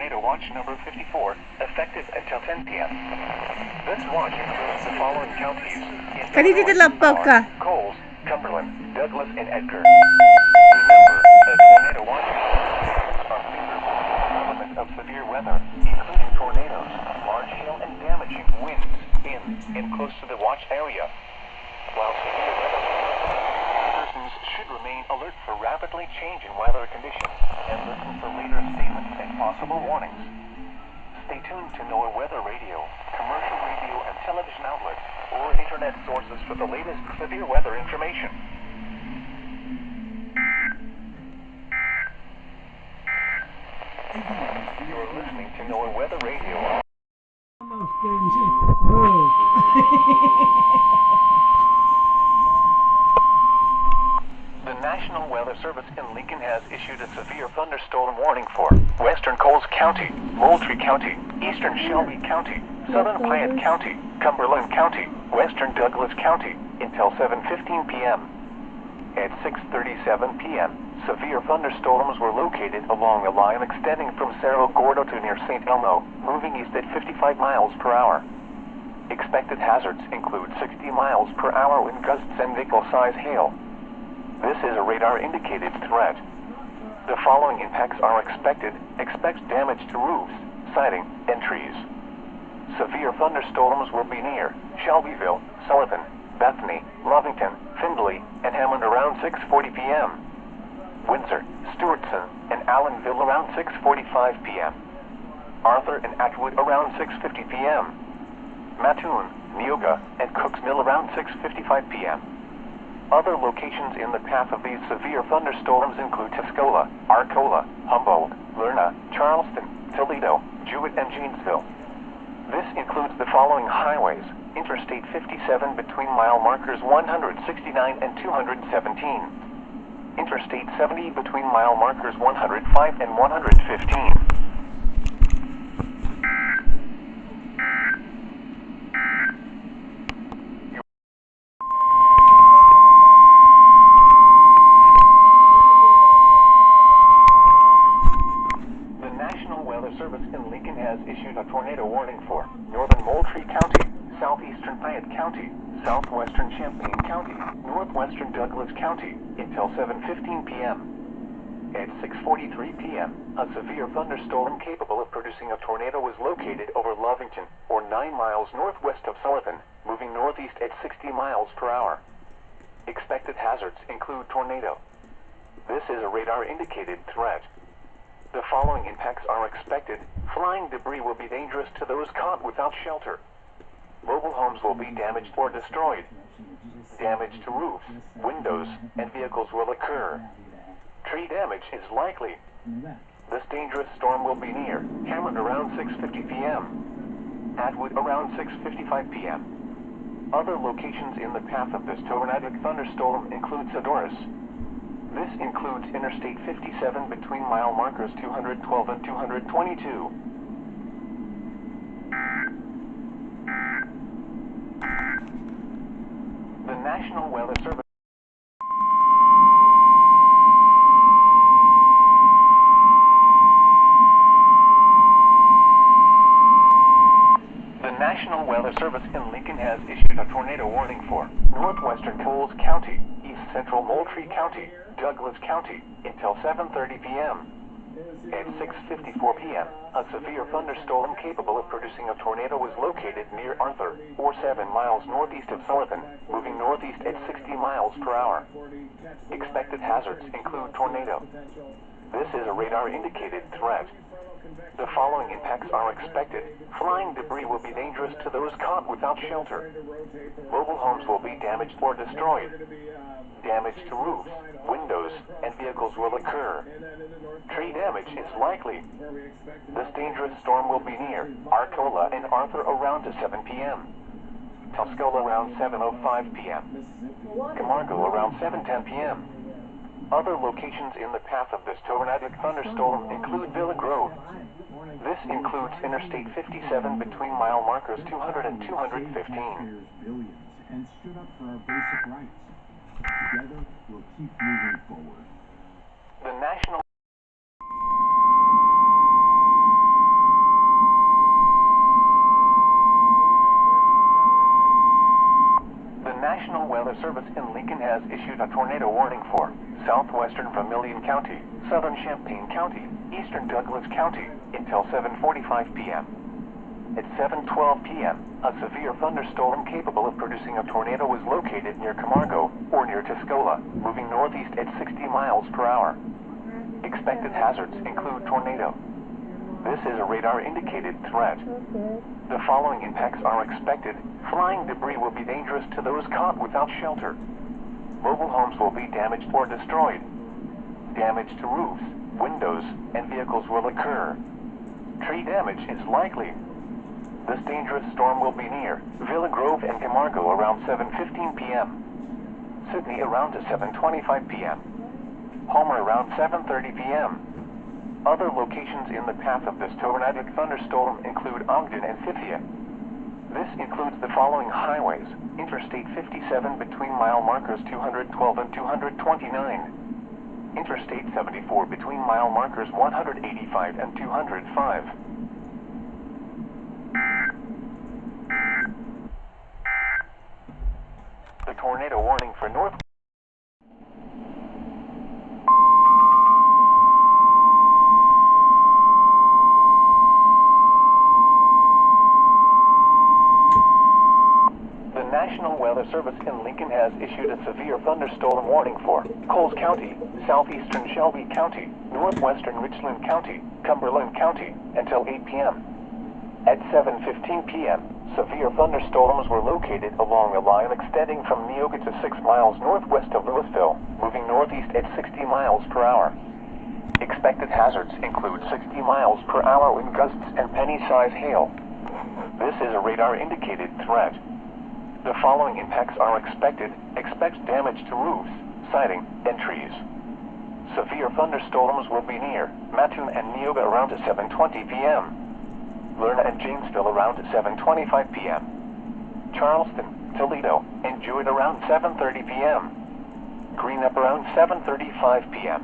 Tornado Watch number 54, effective until 10 p.m. This watch includes the following counties: Kanina nalampaw ka. Coles, Cumberland, Douglas, and Edgar. Remember, a tornado watch are favorable elements of severe weather, including tornadoes, large hail, and damaging winds in and close to the watch area. While severe weather, persons should remain alert for rapidly changing weather conditions and listen for later statements and possible warnings. Stay tuned to NOAA weather radio, commercial radio and television outlets, or internet sources for the latest severe weather information. You're listening to NOAA weather radio. The National Weather Service in Lincoln has issued a severe thunderstorm warning for Western Coles County, Moultrie County, Eastern Shelby County, Southern Piatt County, Cumberland County, Western Douglas County until 7:15 p.m. At 6:37 p.m., severe thunderstorms were located along a line extending from Cerro Gordo to near St. Elmo, moving east at 55 miles per hour. Expected hazards include 60 miles per hour wind gusts and nickel-size hail. This is a radar-indicated threat. The following impacts are expected. Expect damage to roofs, siding, and trees. Severe thunderstorms will be near Shelbyville, Sullivan, Bethany, Lovington, Findlay, and Hammond around 6:40 p.m. Windsor, Stewartson, and Allenville around 6:45 p.m. Arthur and Atwood around 6:50 p.m. Mattoon, Neoga, and Cooks Mill around 6:55 p.m. Other locations in the path of these severe thunderstorms include Tuscola, Arcola, Humboldt, Lerna, Charleston, Toledo, Jewett, and Janesville. This includes the following highways: Interstate 57 between mile markers 169 and 217. Interstate 70 between mile markers 105 and 115. Service in Lincoln has issued a tornado warning for northern Moultrie County, southeastern Piatt County, southwestern Champaign County, northwestern Douglas County until 7:15 p.m. At 6:43 p.m., a severe thunderstorm capable of producing a tornado was located over Lovington, or 9 miles northwest of Sullivan, moving northeast at 60 miles per hour. Expected hazards include tornado. This is a radar-indicated threat. The following impacts are expected. Flying debris will be dangerous to those caught without shelter. Mobile homes will be damaged or destroyed. Damage to roofs, windows, and vehicles will occur. Tree damage is likely. This dangerous storm will be near Hammond around 6:50 p.m. Atwood around 6:55 p.m. Other locations in the path of this tornadic thunderstorm include Sadorus. This includes Interstate 57 between mile markers 212 and 222. The National Weather Service. The National Weather Service in Lincoln has issued a tornado warning for northwestern Coles County, east central Moultrie County, Douglas County until 7:30 p.m. At 6:54 p.m., a severe thunderstorm capable of producing a tornado was located near Arthur, or 7 miles northeast of Sullivan, moving northeast at 60 miles per hour. Expected hazards include tornado. This is a radar-indicated threat. The following impacts are expected. Flying debris will be dangerous to those caught without shelter. Mobile homes will be damaged or destroyed. Damage to roofs, windows, and vehicles will occur. Tree damage is likely. This dangerous storm will be near Arcola and Arthur around 7 p.m. Tuscola around 7:05 p.m. Camargo around 7:10 p.m. Other locations in the path of this tornadic thunderstorm include Villa Grove. This includes Interstate 57 between mile markers 200 and 215. And stood up for our basic rights. Together, we'll keep moving forward. The National Weather Service in Lincoln has issued a tornado warning for southwestern Vermilion County, southern Champaign County, eastern Douglas County until 7:45 p.m. At 7:12 p.m., a severe thunderstorm capable of producing a tornado was located near Camargo or near Tuscola, moving northeast at 60 miles per hour. Expected hazards include tornado. This is a radar-indicated threat. The following impacts are expected. Flying debris will be dangerous to those caught without shelter. Mobile homes will be damaged or destroyed. Damage to roofs, windows, and vehicles will occur. Tree damage is likely. This dangerous storm will be near Villa Grove and Camargo around 7:15 p.m. Sydney around 7:25 p.m. Homer around 7:30 p.m. Other locations in the path of this tornadic thunderstorm include Ogden and Thythia. This includes the following highways: Interstate 57 between mile markers 212 and 229. Interstate 74 between mile markers 185 and 205. The tornado warning for North. The National Weather Service in Lincoln has issued a severe thunderstorm warning for Coles County, southeastern Shelby County, northwestern Richland County, Cumberland County until 8 p.m. At 7:15 p.m., severe thunderstorms were located along a line extending from Neoga to 6 miles northwest of Louisville, moving northeast at 60 miles per hour. Expected hazards include 60 miles per hour wind gusts and penny-size hail. This is a radar-indicated threat. The following impacts are expected. Expect damage to roofs, siding, and trees. Severe thunderstorms will be near Mattoon and Neoga around 7:20 p.m. Lerna and Janesville around 7:25 p.m. Charleston, Toledo, and Jewett around 7:30 p.m. Greenup around 7:35 p.m.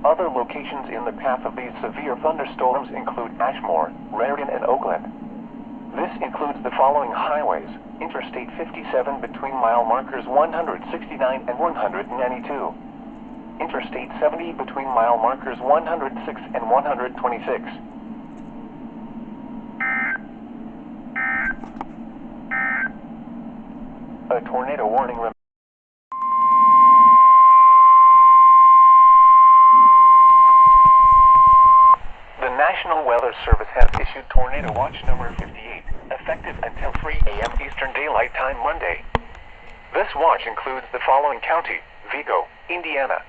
Other locations in the path of these severe thunderstorms include Ashmore, Raritan, and Oakland. This includes the following highways: Interstate 57 between mile markers 169 and 192. Interstate 70 between mile markers 106 and 126. A tornado warning. The National Weather Service has issued Tornado Watch number 58, effective until 3 a.m. Eastern Daylight Time Monday. This watch includes the following county: Vigo, Indiana.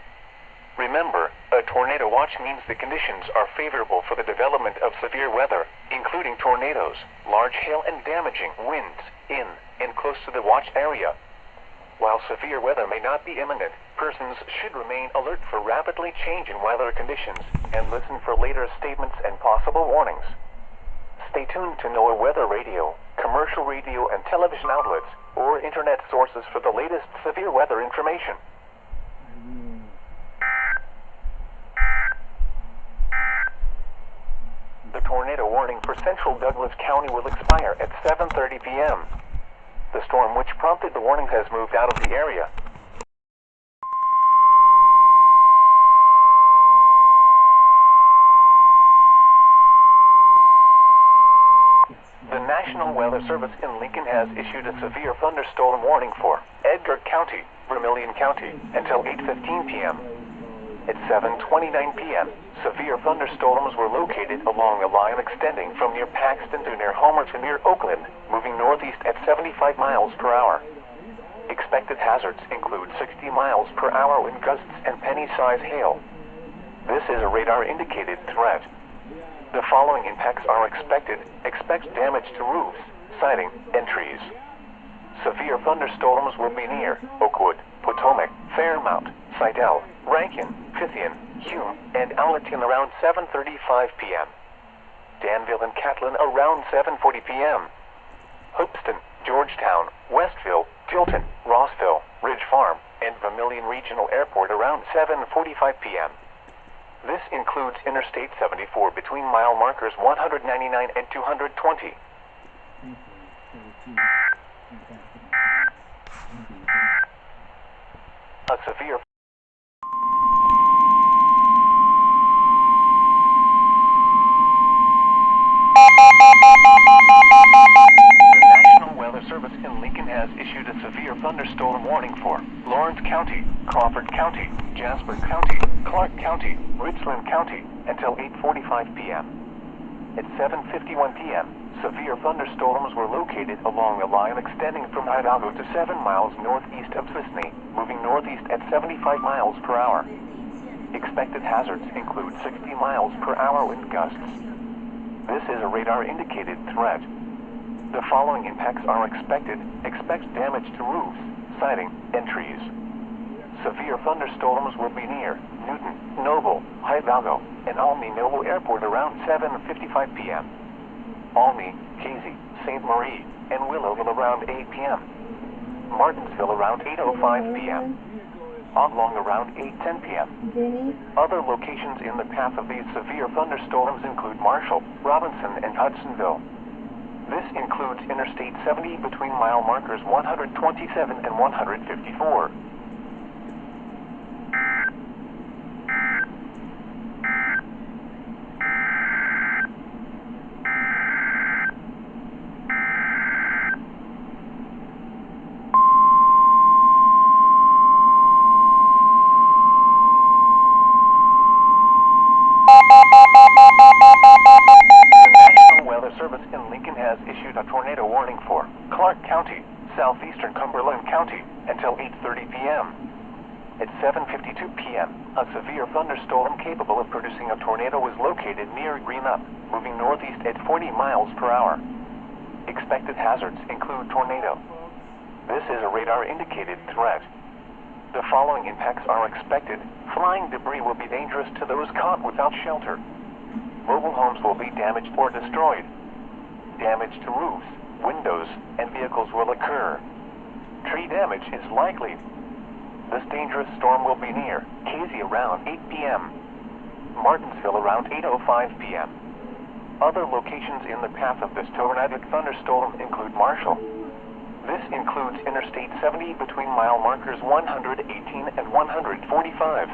Remember, a tornado watch means the conditions are favorable for the development of severe weather, including tornadoes, large hail, and damaging winds in and close to the watch area. While severe weather may not be imminent, persons should remain alert for rapidly changing weather conditions and listen for later statements and possible warnings. Stay tuned to NOAA weather radio, commercial radio and television outlets, or internet sources for the latest severe weather information. The tornado warning for central Douglas County will expire at 7:30 p.m. The storm which prompted the warning has moved out of the area. The National Weather Service in Lincoln has issued a severe thunderstorm warning for Edgar County, Vermilion County until 8:15 p.m. At 7:29 p.m., severe thunderstorms were located along a line extending from near Paxton to near Homer to near Oakland, moving northeast at 75 miles per hour. Expected hazards include 60 miles per hour wind gusts and penny-size hail. This is a radar-indicated threat. The following impacts are expected. Expect damage to roofs, siding, and trees. Severe thunderstorms will be near Oakwood, Potomac, Fairmount, Sidell, Rankin, Fithian, Hume, and Allerton around 7:35 p.m. Danville and Catlin around 7:40 p.m. Hoopeston, Georgetown, Westville, Tilton, Rossville, Ridge Farm, and Vermilion Regional Airport around 7:45 p.m. This includes Interstate 74 between mile markers 199 and 220. Thank you. A severe The National Weather Service in Lincoln has issued a severe thunderstorm warning for Lawrence County, Crawford County, Jasper County, Clark County, Richland County until 8:45 p.m. At 7:51 p.m., severe thunderstorms were located along a line extending from Hidalgo to 7 miles northeast of Sisney, moving northeast at 75 miles per hour. Expected hazards include 60 miles per hour wind gusts. This is a radar-indicated threat. The following impacts are expected. Expect damage to roofs, siding, and trees. Severe thunderstorms will be near Newton, Noble, Hidalgo, and Almy-Noble Airport around 7:55 p.m. Almy, Casey, St. Marie, and Willowville around 8 p.m. Martinsville around 8:05 p.m. Oblong around 8:10 p.m. Other locations in the path of these severe thunderstorms include Marshall, Robinson, and Hudsonville. This includes Interstate 70 between mile markers 127 and 154. The National Weather Service in Lincoln has issued a tornado warning for Clark County, southeastern Cumberland County, until 8:30 p.m. At 7:52 p.m., a severe thunderstorm capable of producing a tornado was located near Greenup, moving northeast at 40 miles per hour. Expected hazards include tornado. This is a radar-indicated threat. The following impacts are expected. Flying debris will be dangerous to those caught without shelter. Mobile homes will be damaged or destroyed. Damage to roofs, windows, and vehicles will occur. Tree damage is likely. This dangerous storm will be near Casey around 8 p.m. Martinsville around 8:05 p.m. Other locations in the path of this tornadic thunderstorm include Marshall. This includes Interstate 70 between mile markers 118 and 145.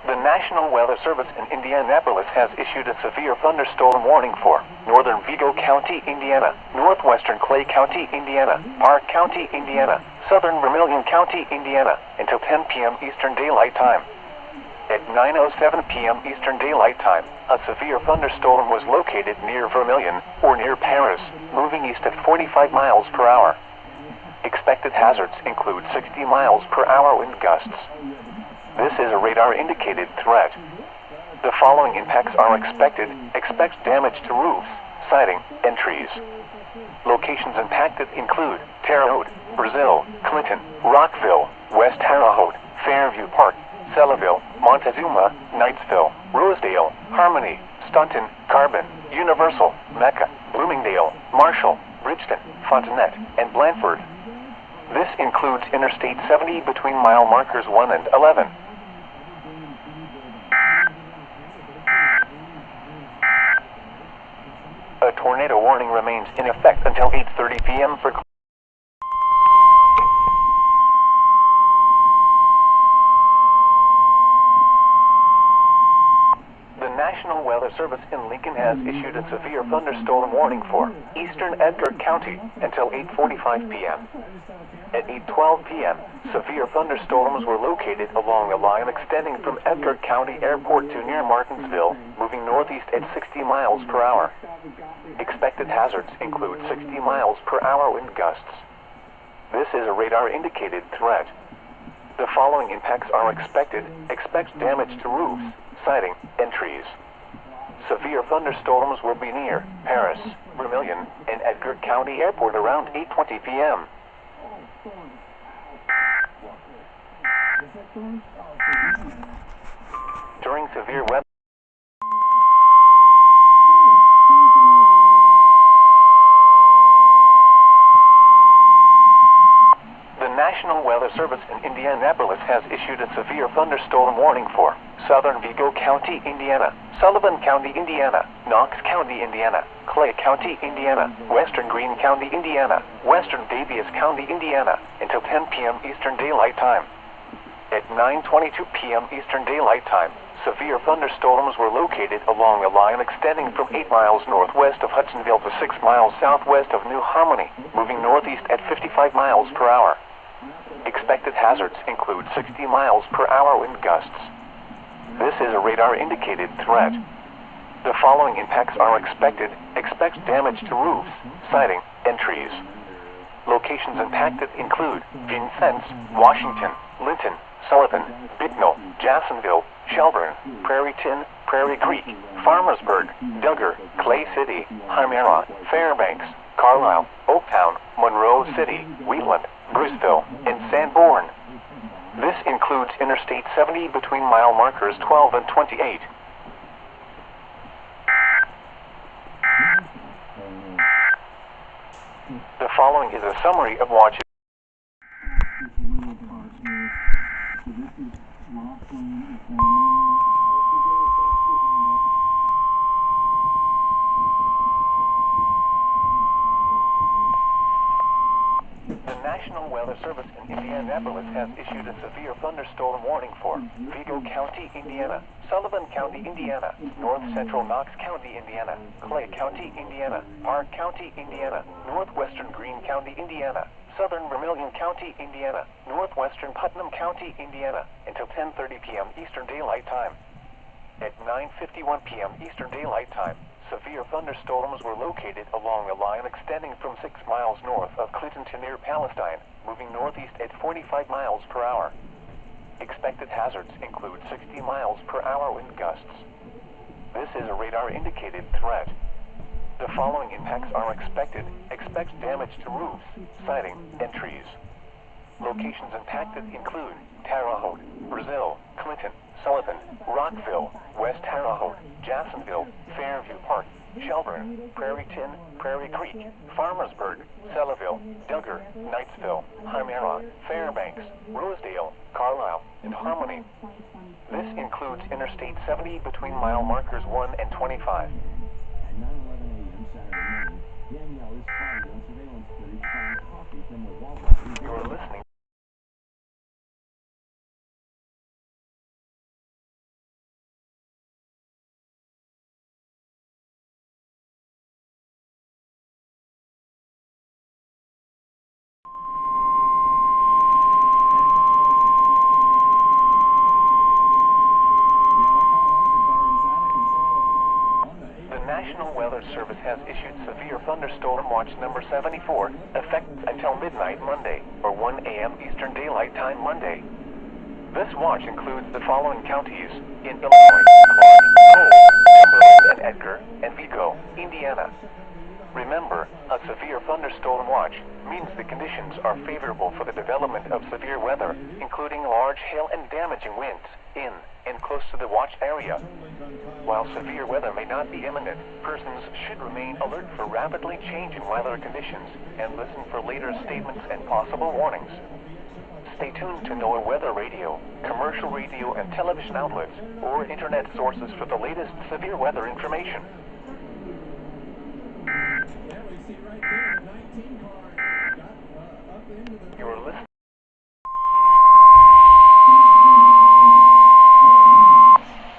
The National Weather Service in Indianapolis has issued a severe thunderstorm warning for northern Vigo County, Indiana, northwestern Clay County, Indiana, Park County, Indiana, southern Vermilion County, Indiana, until 10 p.m. Eastern Daylight Time. At 9:07 p.m. Eastern Daylight Time, a severe thunderstorm was located near Vermilion, or near Paris, moving east at 45 miles per hour. Expected hazards include 60 miles per hour wind gusts. This is a radar-indicated threat. The following impacts are expected. Expect damage to roofs, siding, and trees. Locations impacted include Terre Haute, Brazil, Clinton, Rockville, West Terre Haute, Fairview Park, Selleville, Montezuma, Knightsville, Rosedale, Harmony, Staunton, Carbon, Universal, Mecca, Bloomingdale, Marshall, Bridgeton, Fontenette, and Blandford. This includes Interstate 70 between mile markers 1 and 11. A tornado warning remains in effect until 8:30 p.m. for The National Weather Service in Lincoln has issued a severe thunderstorm warning for eastern Edgar County until 8:45 p.m. At 8:12 p.m., severe thunderstorms were located along a line extending from Edgar County Airport to near Martinsville, moving northeast at 60 miles per hour. Expected hazards include 60 miles per hour wind gusts. This is a radar-indicated threat. The following impacts are expected. Expect damage to roofs, siding, and trees. Severe thunderstorms will be near Paris, Vermilion, and Edgar County Airport around 8:20 p.m. During severe weather, the National Weather Weather Service in Indianapolis has issued a severe thunderstorm warning for southern Vigo County, Indiana, Sullivan County, Indiana, Knox County, Indiana, Clay County, Indiana, Western Greene County, Indiana, Western Daviess County, Indiana, until 10 p.m. Eastern Daylight Time. At 9:22 p.m. Eastern Daylight Time, severe thunderstorms were located along a line extending from 8 miles northwest of Hudsonville to 6 miles southwest of New Harmony, moving northeast at 55 miles per hour. Expected hazards include 60 miles per hour wind gusts. This is a radar-indicated threat. The following impacts are expected. Expect damage to roofs, siding, and trees. Locations impacted include Vincennes, Washington, Linton, Sullivan, Bicknell, Jacksonville, Shelburne, Prairie Tin, Prairie Creek, Farmersburg, Duggar, Clay City, Hymera, Fairbanks, Carlisle, Oaktown, Monroe City, Wheatland, Bruceville, and Sanborn. This includes Interstate 70 between mile markers 12 and 28. The following is a summary of watches. The National Weather Service in Indianapolis has issued a severe thunderstorm warning for Vigo County, Indiana, Sullivan County, Indiana, North Central Knox County, Indiana, Clay County, Indiana, Park County, Indiana, Northwestern Greene County, Indiana, Southern Vermilion County, Indiana, Northwestern Putnam County, Indiana, until 10:30 p.m. Eastern Daylight Time. At 9:51 p.m. Eastern Daylight Time, severe thunderstorms were located along a line extending from 6 miles north of Clinton to near Palestine, moving northeast at 45 miles per hour. Expected hazards include 60 miles per hour wind gusts. This is a radar-indicated threat. The following impacts are expected. Expect damage to roofs, siding, and trees. Locations impacted include Terre Haute, Brazil, Clinton, Sullivan, Rockville, West Terre Haute, Jacksonville, Fairview Park, Shelburne, Prairie Tin, Prairie Creek, Farmersburg, Selleville, Duggar, Knightsville, Hymera, Fairbanks, Rosedale, Carlisle, and Harmony. This includes Interstate 70 between mile markers 1 and 25. At 9:11 a.m. Saturday morning, Danielle is spotted on surveillance footage buying coffee from a Walmart. You are listening. The National Weather Service has issued severe thunderstorm watch number 74, effective until midnight Monday, or 1 a.m. Eastern Daylight Time Monday. This watch includes the following counties in Illinois: Clark, Cole, Cumberland and Edgar, and Vigo, Indiana. Remember, a severe thunderstorm watch means the conditions are favorable for the development of severe weather, including large hail and damaging winds, in and close to the watch area. While severe weather may not be imminent, persons should remain alert for rapidly changing weather conditions and listen for later statements and possible warnings. Stay tuned to NOAA Weather Radio, commercial radio and television outlets, or internet sources for the latest severe weather information. You're listening.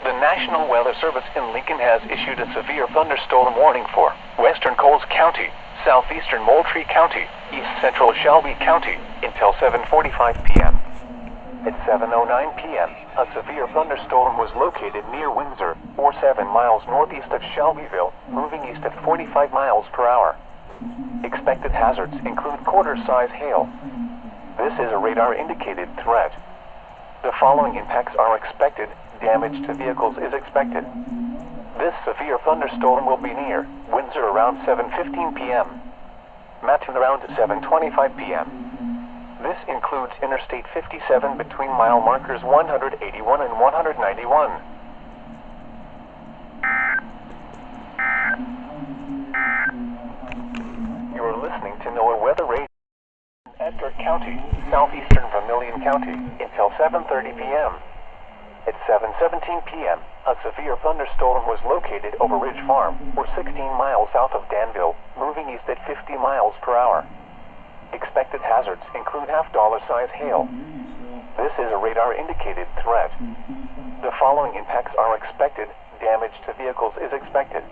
The National Weather Service in Lincoln has issued a severe thunderstorm warning for Western Coles County, Southeastern Moultrie County, East Central Shelby County, until 7:45 p.m. At 7:09 p.m., a severe thunderstorm was located near Windsor, or 7 miles northeast of Shelbyville, moving east at 45 miles per hour. Expected hazards include quarter-size hail. This is a radar-indicated threat. The following impacts are expected. Damage to vehicles is expected. This severe thunderstorm will be near Windsor around 7:15 p.m. Mattoon around 7:25 p.m. This includes Interstate 57 between mile markers 181 and 191. You are listening to NOAA Weather Radio. Edgar County, southeastern Vermilion County, until 7:30 p.m. At 7:17 p.m., a severe thunderstorm was located over Ridge Farm, or 16 miles south of Danville, moving east at 50 miles per hour. Expected hazards include half-dollar-size hail. This is a radar-indicated threat. The following impacts are expected. Damage to vehicles is expected.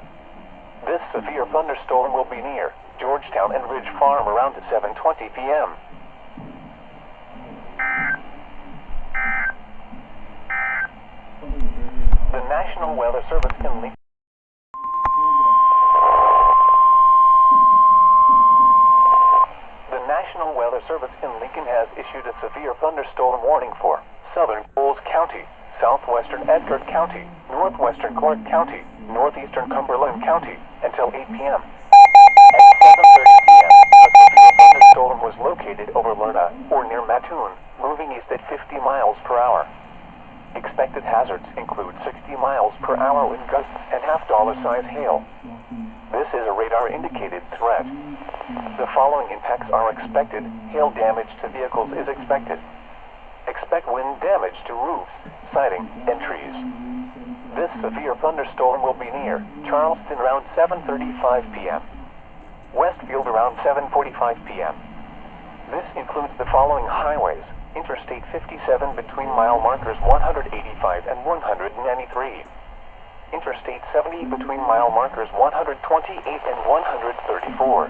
This severe thunderstorm will be near Georgetown and Ridge Farm around 7:20 p.m. The National Weather Service in Lincoln. The National Weather Service in Lincoln has issued a severe thunderstorm warning for southern Coles County, southwestern Edgar County, northwestern Clark County, northeastern Cumberland County, until 8 p.m. At 7:30 p.m., a severe thunderstorm was located over Lerna, or near Mattoon, moving east at 50 miles per hour. Expected hazards include 60 miles per hour wind gusts and half-dollar-size hail. This is a radar-indicated threat. The following impacts are expected. Hail damage to vehicles is expected. Expect wind damage to roofs, siding, and trees. This severe thunderstorm will be near Charleston around 7:35 p.m. Westfield around 7:45 p.m. This includes the following highways: Interstate 57 between mile markers 185 and 193. Interstate 70 between mile markers 128 and 134.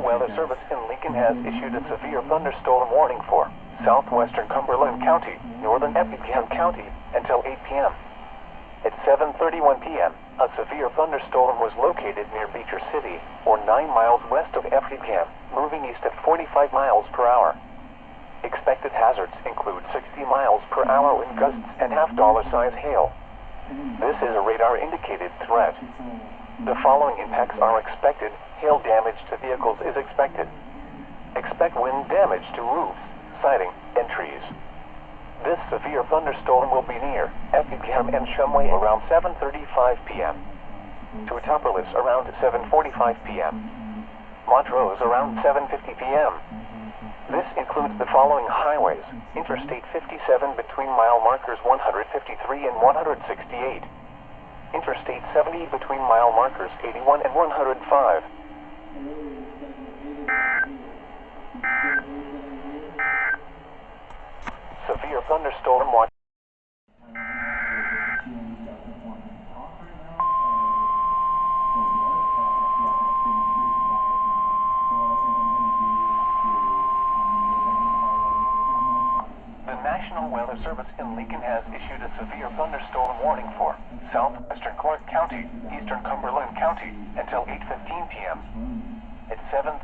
Weather Service in Lincoln has issued a severe thunderstorm warning for southwestern Cumberland County, northern Effingham County, until 8 p.m. At 7:31 p.m., a severe thunderstorm was located near Beecher City, or 9 miles west of Effingham, moving east at 45 miles per hour. Expected hazards include 60 miles per hour wind gusts and half-dollar-size hail. This is a radar-indicated threat. The following impacts are expected. Hail damage to vehicles is expected. Expect wind damage to roofs, siding, and trees. This severe thunderstorm will be near Effingham and Shumway around 7:35 p.m. to Tupperless around 7:45 p.m. Montrose around 7:50 p.m. This includes the following highways: Interstate 57 between mile markers 153 and 168. Interstate 70 between mile markers 81 and 105. Severe thunderstorm watch. The National Weather Service in Lincoln has issued a severe thunderstorm warning for southwestern Clark County, eastern Cumberland County, until 8:15 p.m. At 7:39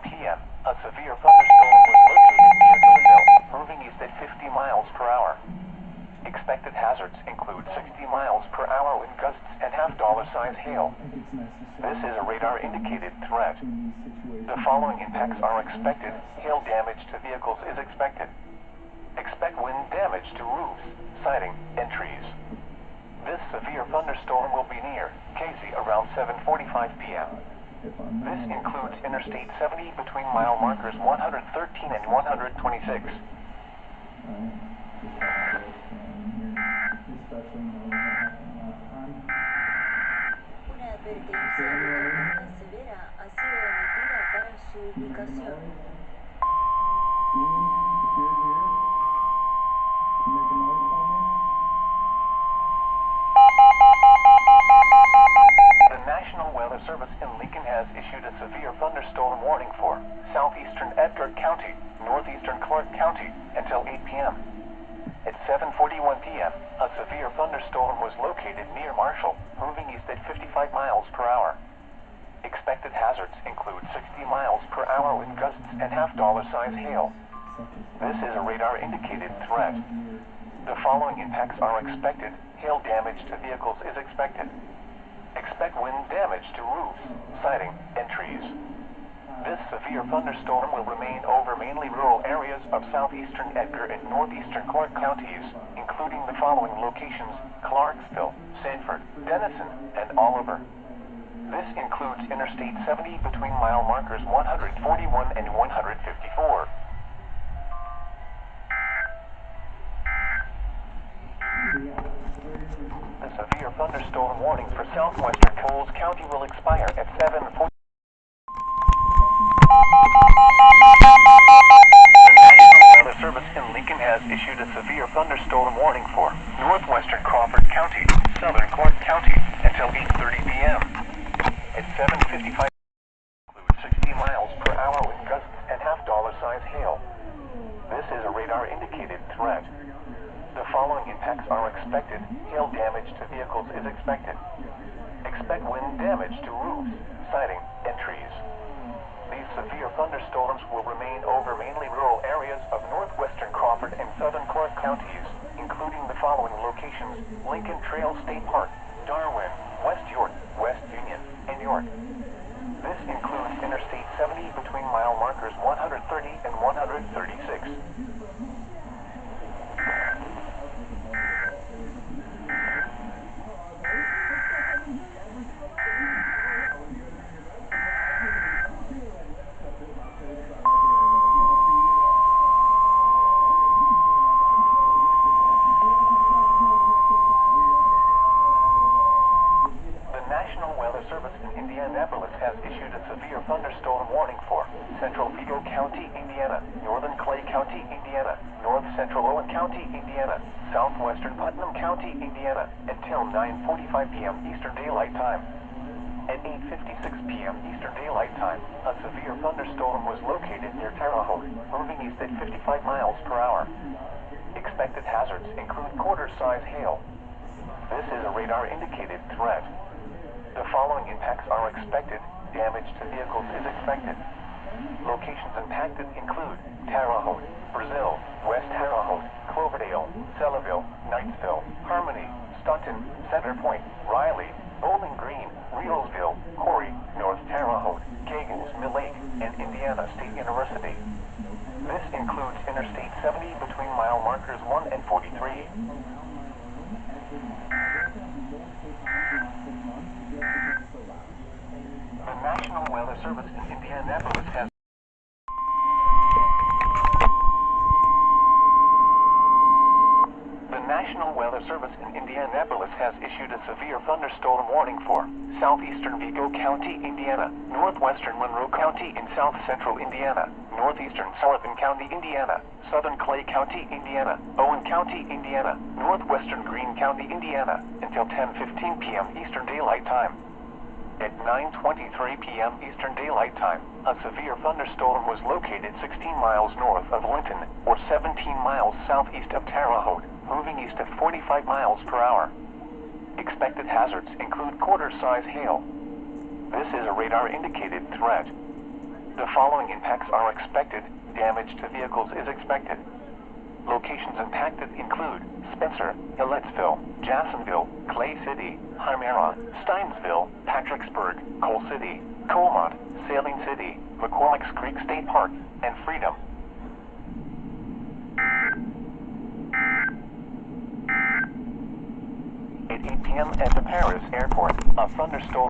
p.m., a severe thunderstorm was located near Danville, moving east at 50 miles per hour. Expected hazards include 60 miles per hour wind gusts and half-dollar-size hail. This is a radar-indicated threat. The following impacts are expected. Hail damage to vehicles is expected. Expect wind damage to roofs, siding, and trees. This severe thunderstorm will be near Casey around 7:45 p.m. This includes Interstate 70 between mile markers 113 and 126. Una advertencia de tormenta severa ha sido emitida para su ubicación. The National Weather Service in Lincoln has issued a severe thunderstorm warning for southeastern Edgar County, northeastern Clark County, until 8 p.m. At 7:41 p.m., a severe thunderstorm was located near Marshall, moving east at 55 miles per hour. Expected hazards include 60 miles per hour wind gusts and half-dollar-size hail. This is a radar-indicated threat. The following impacts are expected. Hail damage to vehicles is expected. Expect wind damage to roofs, siding, and trees. This severe thunderstorm will remain over mainly rural areas of southeastern Edgar and northeastern Clark counties, including the following locations: Clarksville, Sanford, Denison, and Oliver. This includes Interstate 70 between mile markers 141 and 154. The severe thunderstorm warning for southwestern Coles County will expire at 7:40. The National Weather Service in Lincoln has issued a severe thunderstorm warning for northwestern Crawford County, southern Clark County, until 8:30 p.m. At 7:55, includes 60 miles per hour with gusts and half-dollar-size hail. This is a radar-indicated threat. The following impacts are expected. Hail damage to vehicles is expected. Expect wind damage to roofs, siding, and trees. These severe thunderstorms will remain over mainly rural areas of northwestern Crawford and southern Clark counties, including the following locations: Lincoln Trail State Park, Darwin, West York, West Union, and York. This includes Interstate 70 between mile markers 130 and 136. National Weather Service in Indianapolis has issued a severe thunderstorm warning for central Vigo County, Indiana, northern Clay County, Indiana, north central Owen County, Indiana, southwestern Putnam County, Indiana, until 9:45 p.m. Eastern Daylight Time. At 8:56 p.m. Eastern Daylight Time, a severe thunderstorm was located near Terre Haute, moving east at 55 miles per hour. Expected hazards include quarter-size hail. This is a radar-indicated threat. The following impacts are expected. Damage to vehicles is expected. Locations impacted include Terre Haute, Brazil, West Terre Haute, Cloverdale, Selleville, Knightsville, Harmony, Staunton, Center Point, Riley, Bowling Green, Reelsville, Corey, North Terre Haute, Kagans, Mill Lake, and Indiana State University. This includes Interstate 70 between mile markers 1 and 43. The National Weather Service in Indianapolis has National Weather Service in Indianapolis has issued a severe thunderstorm warning for southeastern Vigo County, Indiana, northwestern Monroe County in south central Indiana, northeastern Sullivan County, Indiana, southern Clay County, Indiana, Owen County, Indiana, northwestern Greene County, Indiana, until 10:15 p.m. Eastern Daylight Time. At 9:23 p.m. Eastern Daylight Time, a severe thunderstorm was located 16 miles north of Linton, or 17 miles southeast of Terre Haute, moving east at 45 miles per hour. Expected hazards include quarter-size hail. This is a radar-indicated threat. The following impacts are expected. Damage to vehicles is expected. Locations impacted include Spencer, Hilletsville, Jacksonville, Clay City, Hymera, Steinsville, Patricksburg, Coal City, Colmont, Saline City, McCormick's Creek State Park, and Freedom. At 8 p.m. at the Paris airport, a thunderstorm